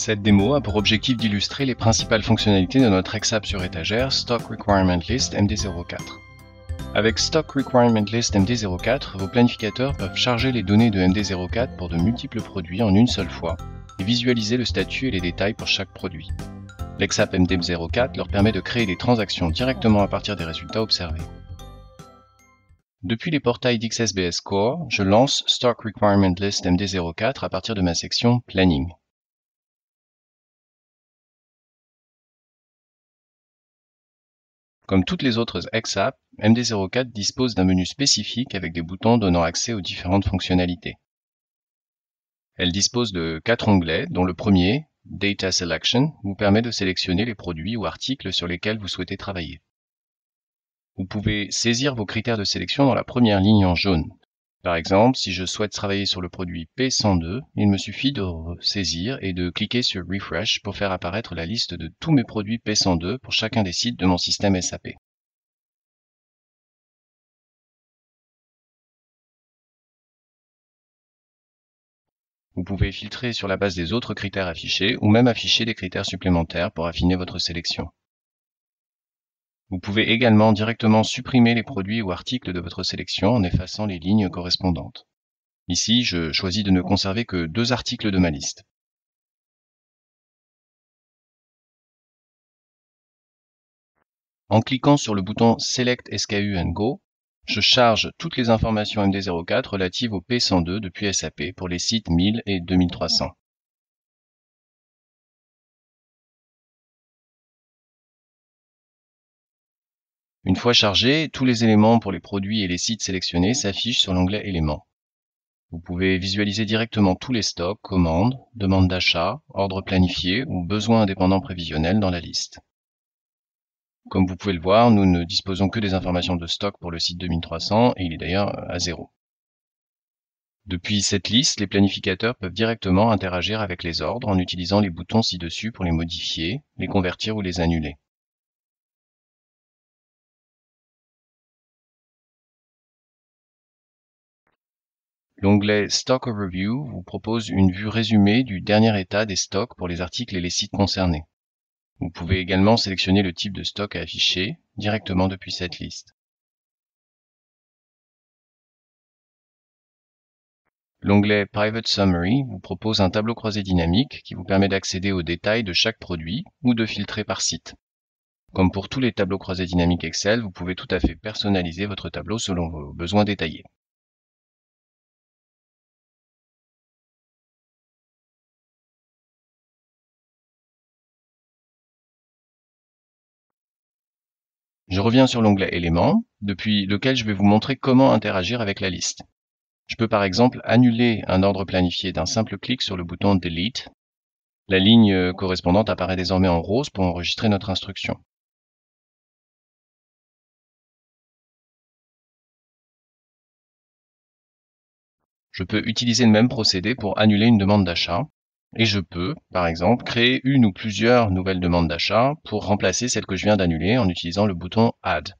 Cette démo a pour objectif d'illustrer les principales fonctionnalités de notre XApp sur étagère Stock Requirement List MD04. Avec Stock Requirement List MD04, vos planificateurs peuvent charger les données de MD04 pour de multiples produits en une seule fois et visualiser le statut et les détails pour chaque produit. L'XApp MD04 leur permet de créer des transactions directement à partir des résultats observés. Depuis les portails d'XSBS Core, je lance Stock Requirement List MD04 à partir de ma section Planning. Comme toutes les autres XApp, MD04 dispose d'un menu spécifique avec des boutons donnant accès aux différentes fonctionnalités. Elle dispose de 4 onglets, dont le premier, Data Selection, vous permet de sélectionner les produits ou articles sur lesquels vous souhaitez travailler. Vous pouvez saisir vos critères de sélection dans la première ligne en jaune. Par exemple, si je souhaite travailler sur le produit P102, il me suffit de saisir et de cliquer sur Refresh pour faire apparaître la liste de tous mes produits P102 pour chacun des sites de mon système SAP. Vous pouvez filtrer sur la base des autres critères affichés ou même afficher des critères supplémentaires pour affiner votre sélection. Vous pouvez également directement supprimer les produits ou articles de votre sélection en effaçant les lignes correspondantes. Ici, je choisis de ne conserver que 2 articles de ma liste. En cliquant sur le bouton Select SKU and Go, je charge toutes les informations MD04 relatives au P102 depuis SAP pour les sites 1000 et 2300. Une fois chargés, tous les éléments pour les produits et les sites sélectionnés s'affichent sur l'onglet Éléments. Vous pouvez visualiser directement tous les stocks, commandes, demandes d'achat, ordres planifiés ou besoins indépendants prévisionnels dans la liste. Comme vous pouvez le voir, nous ne disposons que des informations de stock pour le site 2300 et il est d'ailleurs à 0. Depuis cette liste, les planificateurs peuvent directement interagir avec les ordres en utilisant les boutons ci-dessus pour les modifier, les convertir ou les annuler. L'onglet Stock Overview vous propose une vue résumée du dernier état des stocks pour les articles et les sites concernés. Vous pouvez également sélectionner le type de stock à afficher directement depuis cette liste. L'onglet Private Summary vous propose un tableau croisé dynamique qui vous permet d'accéder aux détails de chaque produit ou de filtrer par site. Comme pour tous les tableaux croisés dynamiques Excel, vous pouvez tout à fait personnaliser votre tableau selon vos besoins détaillés. Je reviens sur l'onglet Éléments, depuis lequel je vais vous montrer comment interagir avec la liste. Je peux par exemple annuler un ordre planifié d'un simple clic sur le bouton Delete. La ligne correspondante apparaît désormais en rose pour enregistrer notre instruction. Je peux utiliser le même procédé pour annuler une demande d'achat. Et je peux, par exemple, créer une ou plusieurs nouvelles demandes d'achat pour remplacer celle que je viens d'annuler en utilisant le bouton Add.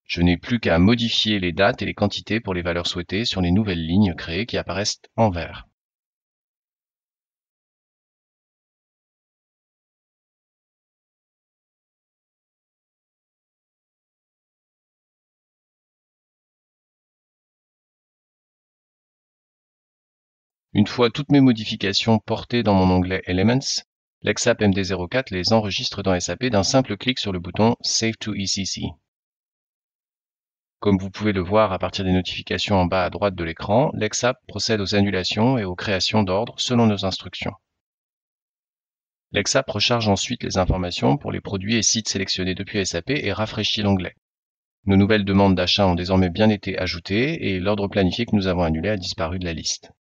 Je n'ai plus qu'à modifier les dates et les quantités pour les valeurs souhaitées sur les nouvelles lignes créées qui apparaissent en vert. Une fois toutes mes modifications portées dans mon onglet Elements, l'XApp MD04 les enregistre dans SAP d'un simple clic sur le bouton Save to ECC. Comme vous pouvez le voir à partir des notifications en bas à droite de l'écran, l'XApp procède aux annulations et aux créations d'ordres selon nos instructions. L'XApp recharge ensuite les informations pour les produits et sites sélectionnés depuis SAP et rafraîchit l'onglet. Nos nouvelles demandes d'achat ont désormais bien été ajoutées et l'ordre planifié que nous avons annulé a disparu de la liste.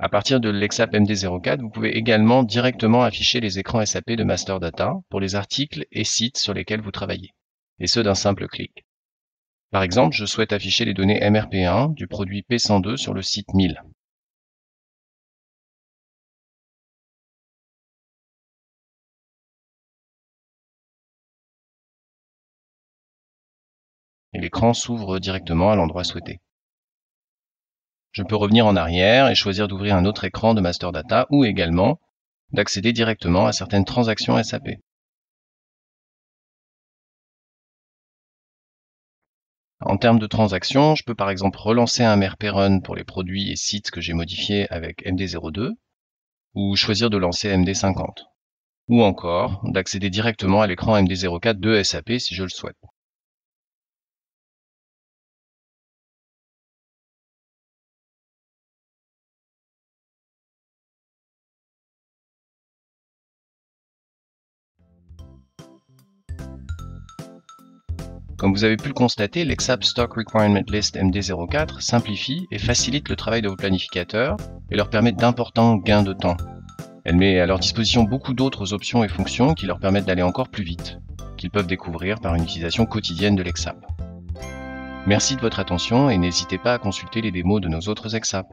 À partir de l'XApp MD04, vous pouvez également directement afficher les écrans SAP de Master Data pour les articles et sites sur lesquels vous travaillez, et ce d'un simple clic. Par exemple, je souhaite afficher les données MRP1 du produit P102 sur le site 1000. Et l'écran s'ouvre directement à l'endroit souhaité. Je peux revenir en arrière et choisir d'ouvrir un autre écran de Master Data ou également d'accéder directement à certaines transactions SAP. En termes de transactions, je peux par exemple relancer un MRP Run pour les produits et sites que j'ai modifiés avec MD02 ou choisir de lancer MD50. Ou encore d'accéder directement à l'écran MD04 de SAP si je le souhaite. Comme vous avez pu le constater, l'EXAP Stock Requirement List MD04 simplifie et facilite le travail de vos planificateurs et leur permet d'importants gains de temps. Elle met à leur disposition beaucoup d'autres options et fonctions qui leur permettent d'aller encore plus vite, qu'ils peuvent découvrir par une utilisation quotidienne de l'EXAP. Merci de votre attention et n'hésitez pas à consulter les démos de nos autres EXAP.